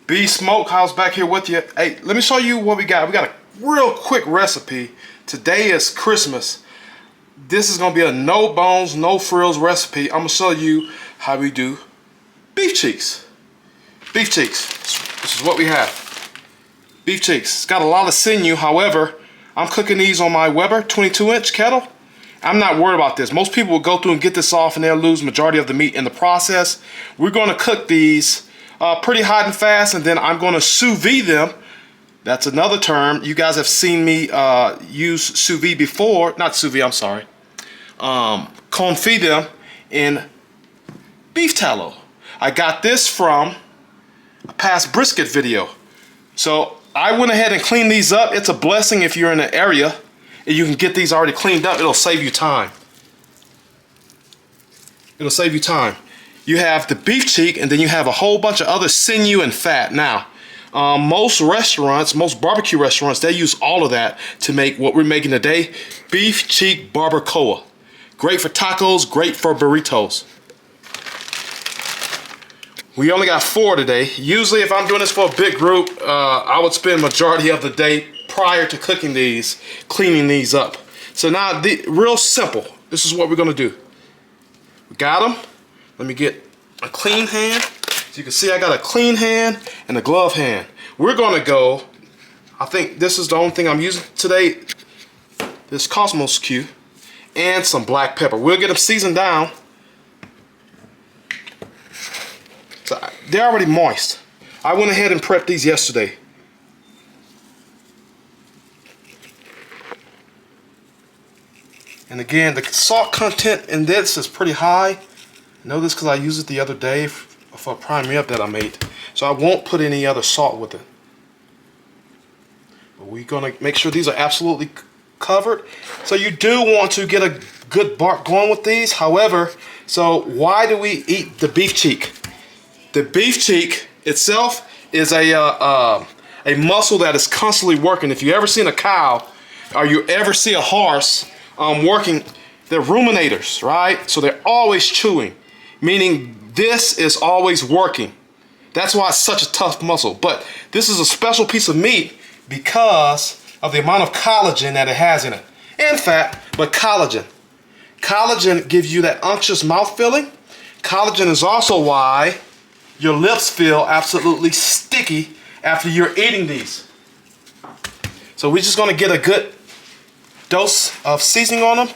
Beef Smokehouse back here with you. Hey, let me show you what we got. We got a real quick recipe. Today is Christmas. This is gonna be a no bones, no frills recipe. I'm gonna show you how we do beef cheeks. Beef cheeks. This is what we have. Beef cheeks. It's got a lot of sinew. However, I'm cooking these on my Weber 22-inch kettle. I'm not worried about this. Most people will go through and get this off and they'll lose majority of the meat in the process. We're gonna cook these pretty hot and fast, and then I'm gonna sous vide them. That's another term. You guys have seen me use sous vide before. Not sous vide, I'm sorry. Confit them in beef tallow. I got this from a past brisket video. So I went ahead and cleaned these up. It's a blessing if you're in an area and you can get these already cleaned up. It'll save you time. It'll save you time. You have the beef cheek, and then you have a whole bunch of other sinew and fat. Now, most restaurants, most barbecue restaurants, they use all of that to make what we're making today, Beef Cheek Barbacoa. Great for tacos, great for burritos. We only got 4 today. Usually if I'm doing this for a big group, I would spend majority of the day prior to cooking these, cleaning these up. So now, real simple. This is what we're gonna do. We got them. Let me get a clean hand. So you can see I got a clean hand and a glove hand. We're gonna go, I think this is the only thing I'm using today, this Kosmos Cow and some black pepper. We'll get them seasoned down. So they're already moist. I went ahead and prepped these yesterday. And again, the salt content in this is pretty high. I know this because I used it the other day for a prime rib that I made. So I won't put any other salt with it. But we're gonna make sure these are absolutely covered. So you do want to get a good bark going with these. However, so why do we eat the beef cheek? The beef cheek itself is a muscle that is constantly working. If you ever seen a cow or you ever see a horse working, they're ruminators, right? So they're always chewing, meaning this is always working. That's why it's such a tough muscle. But this is a special piece of meat because of the amount of collagen that it has in it. And fat, but collagen. Collagen gives you that unctuous mouth feeling. Collagen is also why your lips feel absolutely sticky after you're eating these. So we're just gonna get a good dose of seasoning on them.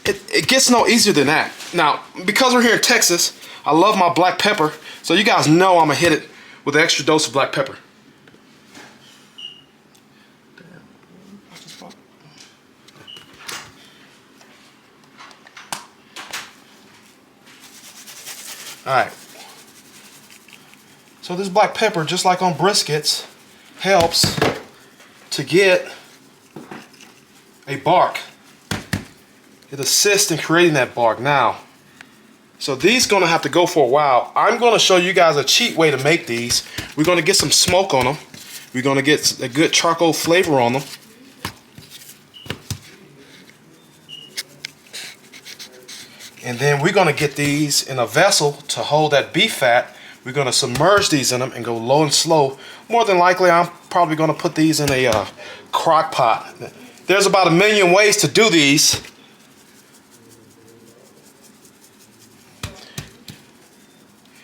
It gets no easier than that. Now, because we're here in Texas, I love my black pepper, so you guys know I'm gonna hit it with an extra dose of black pepper. Alright. So this black pepper, just like on briskets, helps to get a bark. It assists in creating that bark. Now, so these gonna have to go for a while. I'm gonna show you guys a cheat way to make these. We're gonna get some smoke on them. We're gonna get a good charcoal flavor on them. And then we're gonna get these in a vessel to hold that beef fat. We're gonna submerge these in them and go low and slow. More than likely, I'm probably gonna put these in a Croc-Pot. There's about 1 million ways to do these.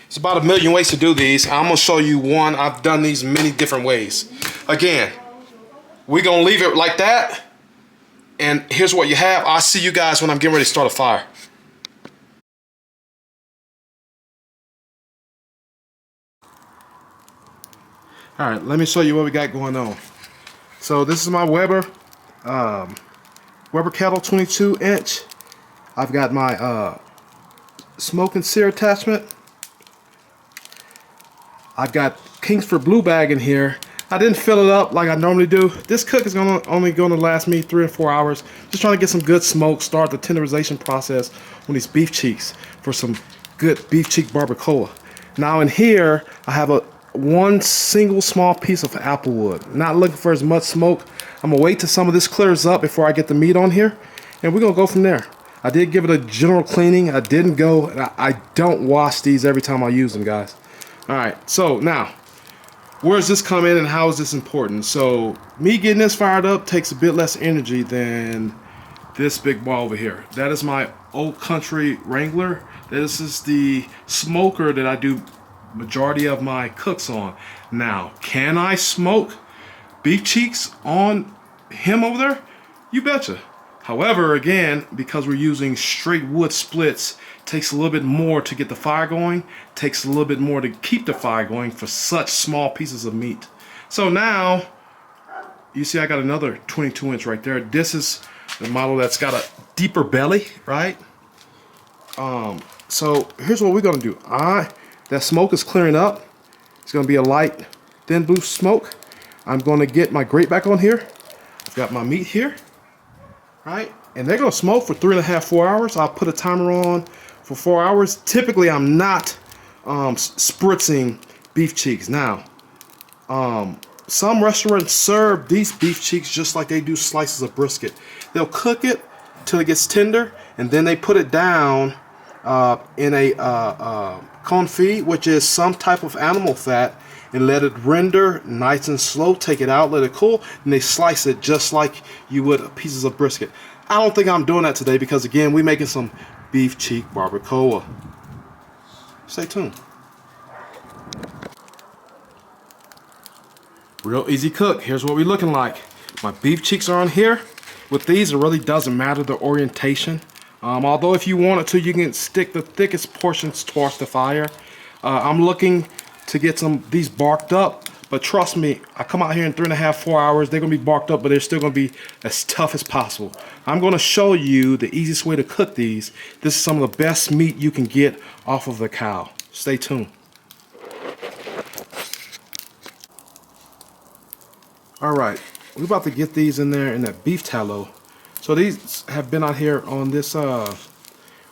It's about 1 million ways to do these. I'm gonna show you one. I've done these many different ways. Again, we're gonna leave it like that. And here's what you have. I'll see you guys when I'm getting ready to start a fire. All right, let me show you what we got going on. So this is my Weber kettle 22-inch. I've got my smoke and sear attachment. I've got Kingsford Blue Bag in here. I didn't fill it up like I normally do. This cook is only gonna last me 3 or 4 hours. Just trying to get some good smoke, start the tenderization process on these beef cheeks for some good beef cheek barbacoa. Now in here, I have one single small piece of applewood. Not looking for as much smoke. I'm gonna wait till some of this clears up before I get the meat on here, and we're gonna go from there. I did give it a general cleaning. I didn't go, I don't wash these every time I use them, guys. All right, so now where does this come in and how is this important? So me getting this fired up takes a bit less energy than this big ball over here. That is my Old Country Wrangler. This is the smoker that I do majority of my cooks on. Now, can I smoke beef cheeks on him over there? You betcha. However, again, because we're using straight wood splits, takes a little bit more to get the fire going, takes a little bit more to keep the fire going for such small pieces of meat. So now, you see I got another 22 inch right there. This is the model that's got a deeper belly, right? So here's what we're gonna do. That smoke is clearing up. It's gonna be a light, thin blue smoke. I'm gonna get my grate back on here. I've got my meat here, right? And they're gonna smoke for 3.5, 4 hours. I'll put a timer on for 4 hours. Typically, I'm not spritzing beef cheeks. Now, some restaurants serve these beef cheeks just like they do slices of brisket. They'll cook it till it gets tender, and then they put it down in a confit, which is some type of animal fat, and let it render nice and slow. Take it out, let it cool, and they slice it just like you would pieces of brisket. I don't think I'm doing that today because, again, we're making some beef cheek barbacoa. Stay tuned. Real easy cook. Here's what we're looking like. My beef cheeks are on here. With these, it really doesn't matter the orientation. Although if you wanted to, you can stick the thickest portions towards the fire. I'm looking to get these barked up, but trust me, I come out here in 3.5, 4 hours, they're gonna be barked up, but they're still gonna be as tough as possible. I'm gonna show you the easiest way to cook these. This is some of the best meat you can get off of the cow. Stay tuned. All right, we're about to get these in there in that beef tallow. So these have been out here on this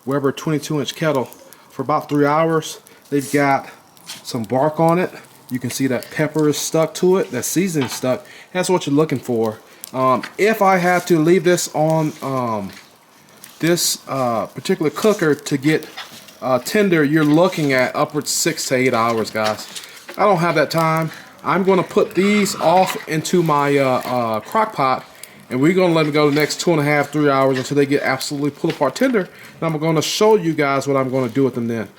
Weber 22 inch kettle for about 3 hours. They've got some bark on it. You can see that pepper is stuck to it, that seasoning stuck. That's what you're looking for. If I had to leave this on this particular cooker to get tender, you're looking at upwards 6 to 8 hours, guys. I don't have that time. I'm going to put these off into my Croc-Pot, and we're going to let them go the next 2.5, 3 hours until they get absolutely pull apart tender. And I'm going to show you guys what I'm going to do with them then.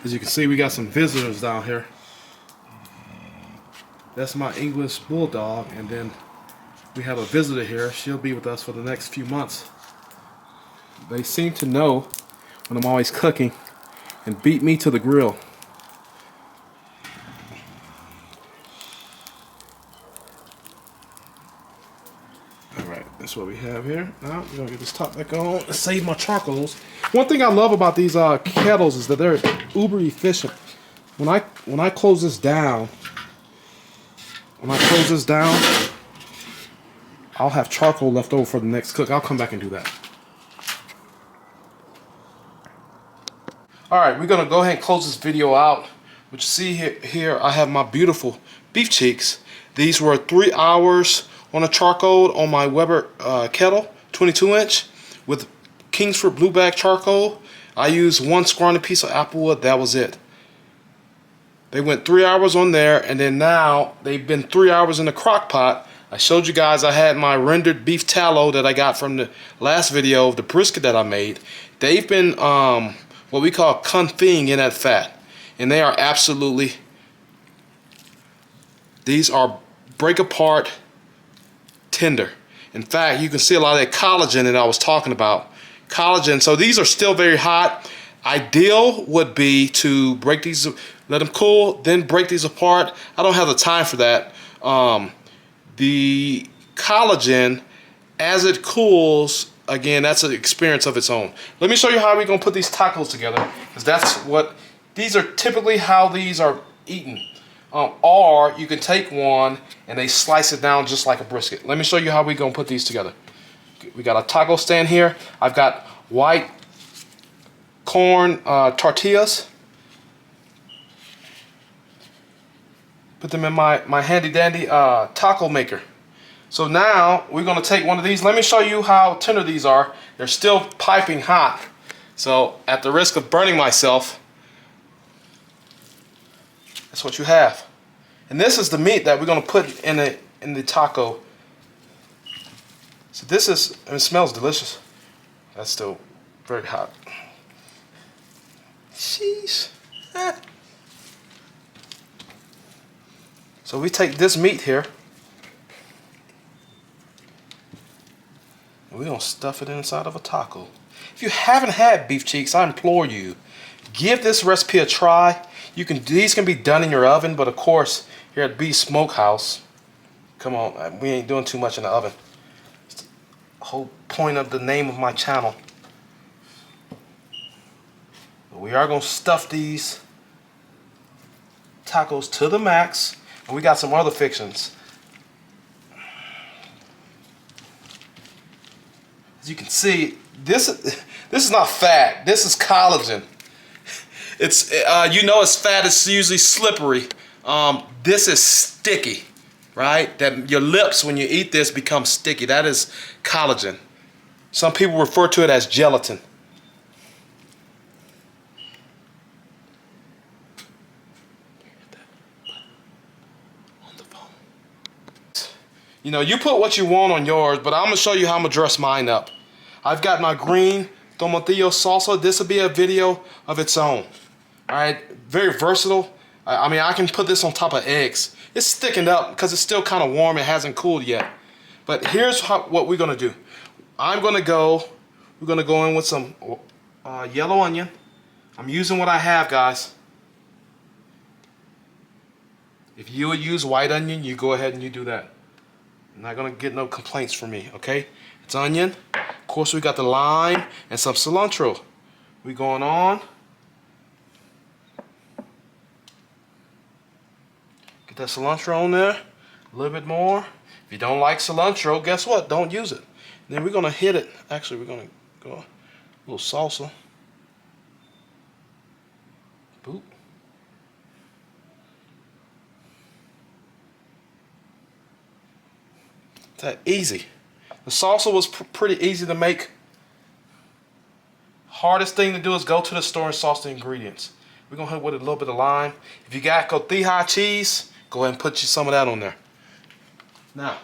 As you can see, we got some visitors down here. That's my English bulldog, and then we have a visitor here. She'll be with us for the next few months. They seem to know when I'm always cooking and beat me to the grill. Alright, that's what we have here. Now we're gonna get this top back on and save my charcoals. One thing I love about these kettles is that they're uber efficient. When I close this down, I'll have charcoal left over for the next cook. I'll come back and do that. Alright, we're going to go ahead and close this video out. What you see here, I have my beautiful beef cheeks. These were 3 hours on a charcoal on my Weber kettle, 22 inch, with Kingsford Blue Bag charcoal. I used 1 scrawny piece of applewood, that was it. They went 3 hours on there, and then now they've been 3 hours in the Croc-Pot. I showed you guys I had my rendered beef tallow that I got from the last video of the brisket that I made. They've been what we call confiting in that fat, and they are absolutely, these are break apart tender. In fact, you can see a lot of that collagen that I was talking about. Collagen, so these are still very hot. Ideal would be to break these, let them cool, then break these apart. I don't have the time for that. The collagen, as it cools, again, that's an experience of its own. Let me show you how we're gonna put these tacos together, because that's what, these are typically how these are eaten. Or you can take one and they slice it down just like a brisket. Let me show you how we're gonna put these together. We got a taco stand here. I've got white corn tortillas. Put them in my handy dandy taco maker. So now we're gonna take one of these. Let me show you how tender these are. They're still piping hot. So at the risk of burning myself, that's what you have. And this is the meat that we're gonna put in the taco. So this is, and it smells delicious. That's still very hot. Sheesh. So we take this meat here, and we're gonna stuff it inside of a taco. If you haven't had beef cheeks, I implore you, give this recipe a try. These can be done in your oven, but of course, here at Beef Smokehouse, come on, we ain't doing too much in the oven. It's the whole point of the name of my channel. But we are gonna stuff these tacos to the max. And we got some other fixings. As you can see, this is not fat. This is collagen. It's you know, it's fat. It's usually slippery. This is sticky, right? That your lips when you eat this become sticky. That is collagen. Some people refer to it as gelatin. You know, you put what you want on yours, but I'm going to show you how I'm going to dress mine up. I've got my green tomatillo salsa. This will be a video of its own. Alright, very versatile. I mean, I can put this on top of eggs. It's thickened up because it's still kind of warm. It hasn't cooled yet. But here's what we're going to do. We're going to go in with some yellow onion. I'm using what I have, guys. If you would use white onion, you go ahead and you do that. You're not gonna get no complaints from me, okay? It's onion. Of course, we got the lime and some cilantro. We going on. Get that cilantro on there. A little bit more. If you don't like cilantro, guess what? Don't use it. And then we're gonna hit it. Actually, we're gonna go a little salsa. Boop. That easy. The salsa was pretty easy to make. Hardest thing to do is go to the store and sauce the ingredients. We're gonna hit with a little bit of lime. If you got cotija cheese, go ahead and put you some of that on there. Now,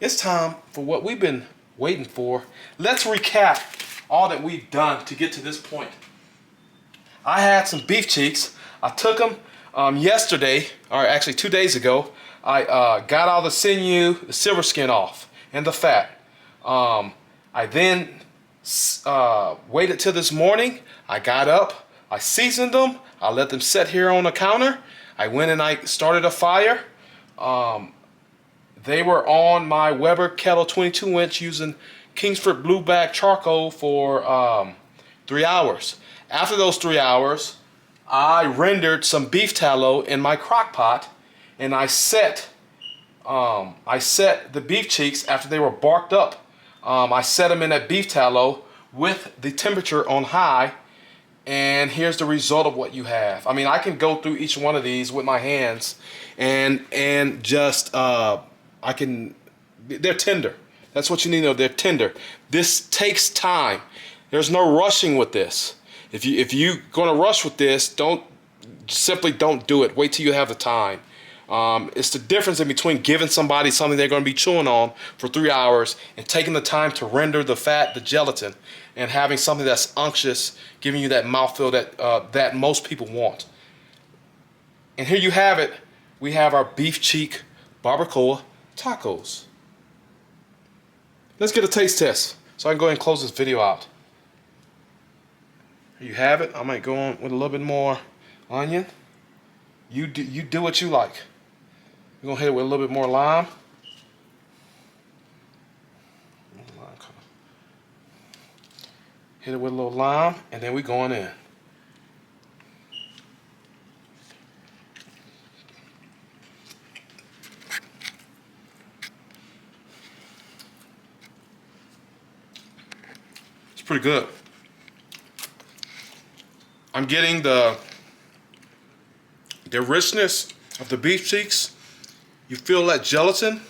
it's time for what we've been waiting for. Let's recap all that we've done to get to this point. I had some beef cheeks. I took them yesterday, or actually 2 days ago. I got all the sinew, the silver skin off, and the fat. I then waited till this morning. I got up, I seasoned them, I let them sit here on the counter. I went and I started a fire. They were on my Weber kettle 22-inch using Kingsford Blue Bag charcoal for 3 hours. After those 3 hours, I rendered some beef tallow in my Croc-Pot. And I set the beef cheeks after they were barked up. I set them in that beef tallow with the temperature on high, and here's the result of what you have. I mean, I can go through each one of these with my hands, and just they're tender. That's what you need to know. They're tender. This takes time. There's no rushing with this. If you're gonna rush with this, simply don't do it. Wait till you have the time. It's the difference in between giving somebody something they're going to be chewing on for 3 hours and taking the time to render the fat, the gelatin, and having something that's unctuous, giving you that mouthfeel that most people want. And here you have it. We have our Beef Cheek Barbacoa Tacos. Let's get a taste test so I can go ahead and close this video out. Here you have it. I might go on with a little bit more onion. You do what you like. We're gonna hit it with a little bit more lime. Hit it with a little lime, and then we're going in. It's pretty good. I'm getting the richness of the beef cheeks. You feel that gelatin.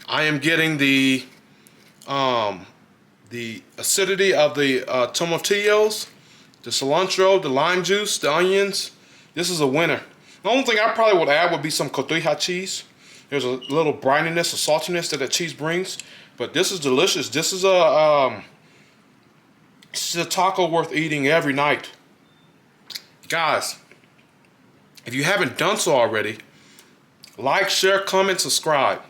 I am getting the acidity of the tomatillos, the cilantro, the lime juice, the onions. This is a winner. The only thing I probably would add would be some cotija cheese. There's a little brininess, a saltiness that cheese brings. But this is delicious. This is a taco worth eating every night. Guys, if you haven't done so already, like, share, comment, subscribe.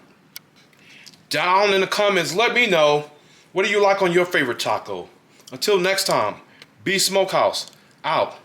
Down in the comments, let me know, what do you like on your favorite taco? Until next time, Beef Smokehouse, out.